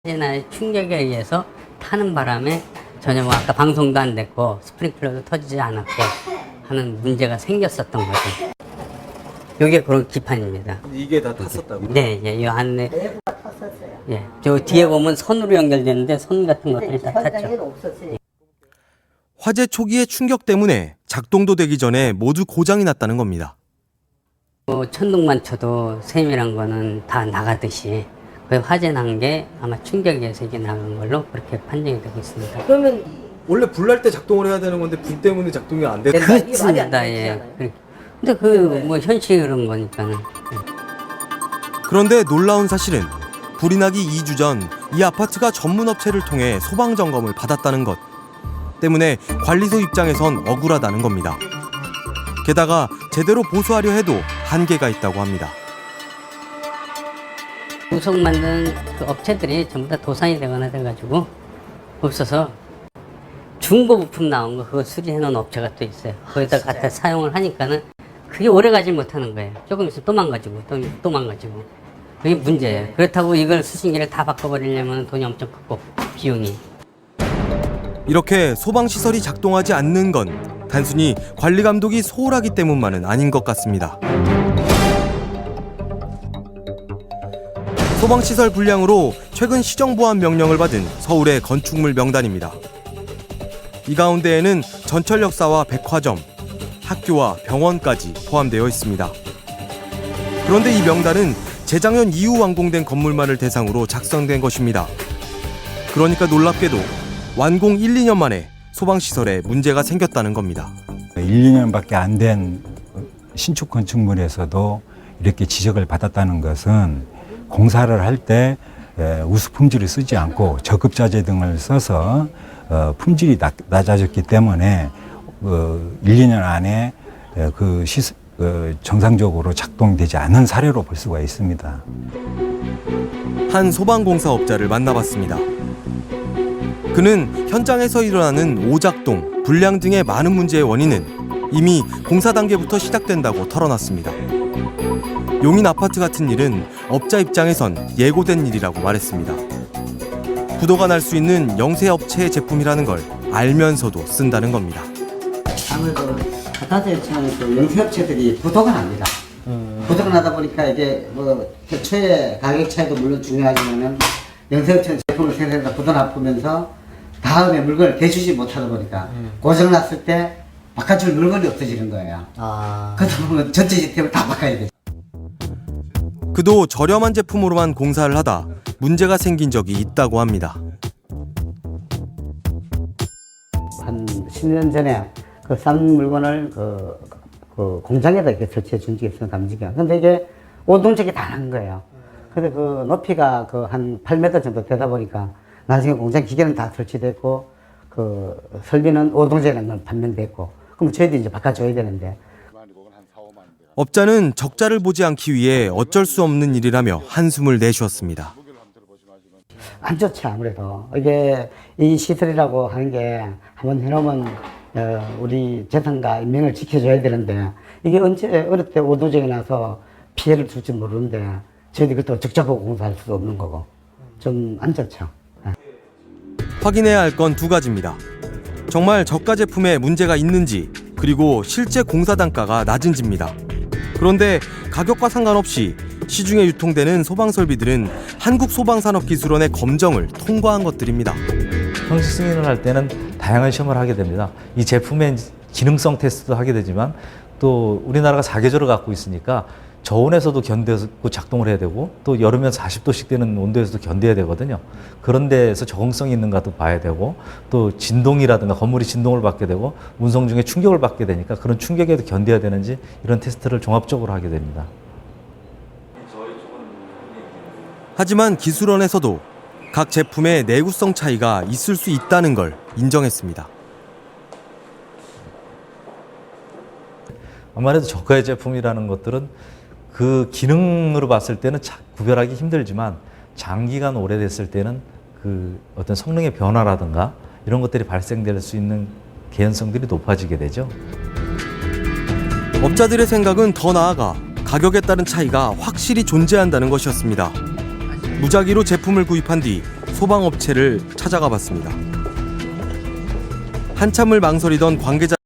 화재나 충격에 의해서 타는 바람에 전혀 아까 방송도 안 됐고 스프링클러도 터지지 않았고 하는 문제가 생겼었던 거죠. 이게 그런 기판입니다. 이게 다 탔었다고? 네, 예, 이 안에 내부가 탔었어요. 예, 저 뒤에 보면 선으로 연결되는데 선 같은 것들이 다 탔죠. 현장에는 없었어요. 화재 초기의 충격 때문에 작동도 되기 전에 모두 고장이 났다는 겁니다. 천둥만 쳐도 세밀한 거는 다 나가듯이 그 화재 난 게 아마 충격에 의해서 이게 나간 걸로 그렇게 판정이 되고 있습니다. 그러면 원래 불 날 때 작동을 해야 되는 건데 불 때문에 작동이 안 돼. 그렇습니다. 예. 근데 그 뭐 현실이 그런 거니까는. 그런데 놀라운 사실은 불이 나기 2주 전 이 아파트가 전문 업체를 통해 소방 점검을 받았다는 것 때문에 관리소 입장에선 억울하다는 겁니다. 게다가 제대로 보수하려 해도 한계가 있다고 합니다. 구석 만드는 그 업체들이 전부 다 도산이 되거나 돼가지고 없어서 중고 부품 나온 거 그거 수리해 놓은 업체가 또 있어요. 거기다 갖다 사용을 하니까는 그게 오래 가지 못하는 거예요. 조금 있으면 또 망가지고 또 망가지고 그게 문제예요. 그렇다고 이걸 수신기를 다 바꿔버리려면 돈이 엄청 크고 비용이. 이렇게 소방시설이 작동하지 않는 건 단순히 관리 감독이 소홀하기 때문만은 아닌 것 같습니다. 소방시설 불량으로 최근 시정보안 명령을 받은 서울의 건축물 명단입니다. 이 가운데에는 전철역사와 백화점, 학교와 병원까지 포함되어 있습니다. 그런데 이 명단은 재작년 이후 완공된 건물만을 대상으로 작성된 것입니다. 그러니까 놀랍게도 완공 1, 2년 만에 소방시설에 문제가 생겼다는 겁니다. 1, 2년밖에 안 된 신축 건축물에서도 이렇게 지적을 받았다는 것은 공사를 할 때 우수 품질을 쓰지 않고 저급자재 등을 써서 품질이 낮아졌기 때문에 1, 2년 안에 정상적으로 작동되지 않은 사례로 볼 수가 있습니다. 한 소방공사업자를 만나봤습니다. 그는 현장에서 일어나는 오작동, 불량 등의 많은 문제의 원인은 이미 공사 단계부터 시작된다고 털어놨습니다. 용인 아파트 같은 일은 업자 입장에선 예고된 일이라고 말했습니다. 부도가 날 수 있는 영세업체의 제품이라는 걸 알면서도 쓴다는 겁니다. 아무래도 아파트에서는 그 영세업체들이 부도가 납니다. 부도가 나다 보니까 이게 뭐 최초의 가격 차이도 물론 중요하지만은 영세업체는 제품을 생산해서 부도 나쁘면서 다음에 물건을 대주지 못하다 보니까 고장 났을 때 바꿔줄 물건이 없어지는 거예요. 그러다 보면 전체 시스템을 다 바꿔야 돼요. 그도 저렴한 제품으로만 공사를 하다 문제가 생긴 적이 있다고 합니다. 한 10년 전에 그 싼 물건을 그 공장에다 이렇게 설치해 준 적이 있어요, 감지기가. 근데 이게 오동적이 다 난 거예요. 근데 그 높이가 그 한 8m 정도 되다 보니까 나중에 공장 기계는 다 설치됐고 그 설비는 오동적이라는 판명됐고 그럼 저희들이 이제 바꿔줘야 되는데 업자는 적자를 보지 않기 위해 어쩔 수 없는 일이라며 한숨을 내쉬었습니다. 안 좋지 아무래도. 이게 이 시설이라고 하는 게 한번 해놓으면 우리 재산과 인명을 지켜줘야 되는데 이게 언제 어느 때 오도적이 나서 피해를 줄지 모르는데 저희들이 그것도 적자보고 공사할 수도 없는 거고 좀 안 좋죠. 확인해야 할 건 두 가지입니다. 정말 저가 제품에 문제가 있는지 그리고 실제 공사 단가가 낮은지입니다. 그런데 가격과 상관없이 시중에 유통되는 소방 설비들은 한국소방산업기술원의 검정을 통과한 것들입니다. 형식 승인을 할 때는 다양한 시험을 하게 됩니다. 이 제품의 기능성 테스트도 하게 되지만 또 우리나라가 사계절을 갖고 있으니까 저온에서도 견디고 작동을 해야 되고 또 여름엔 40도씩 되는 온도에서도 견뎌야 되거든요. 그런 데에서 적응성이 있는가도 봐야 되고 또 진동이라든가 건물이 진동을 받게 되고 운송 중에 충격을 받게 되니까 그런 충격에도 견뎌야 되는지 이런 테스트를 종합적으로 하게 됩니다. 하지만 기술원에서도 각 제품의 내구성 차이가 있을 수 있다는 걸 인정했습니다. 아무래도 저가의 제품이라는 것들은 그 기능으로 봤을 때는 구별하기 힘들지만 장기간 오래됐을 때는 그 어떤 성능의 변화라든가 이런 것들이 발생될 수 있는 개연성들이 높아지게 되죠. 업자들의 생각은 더 나아가 가격에 따른 차이가 확실히 존재한다는 것이었습니다. 무작위로 제품을 구입한 뒤 소방업체를 찾아가 봤습니다. 한참을 망설이던 관계자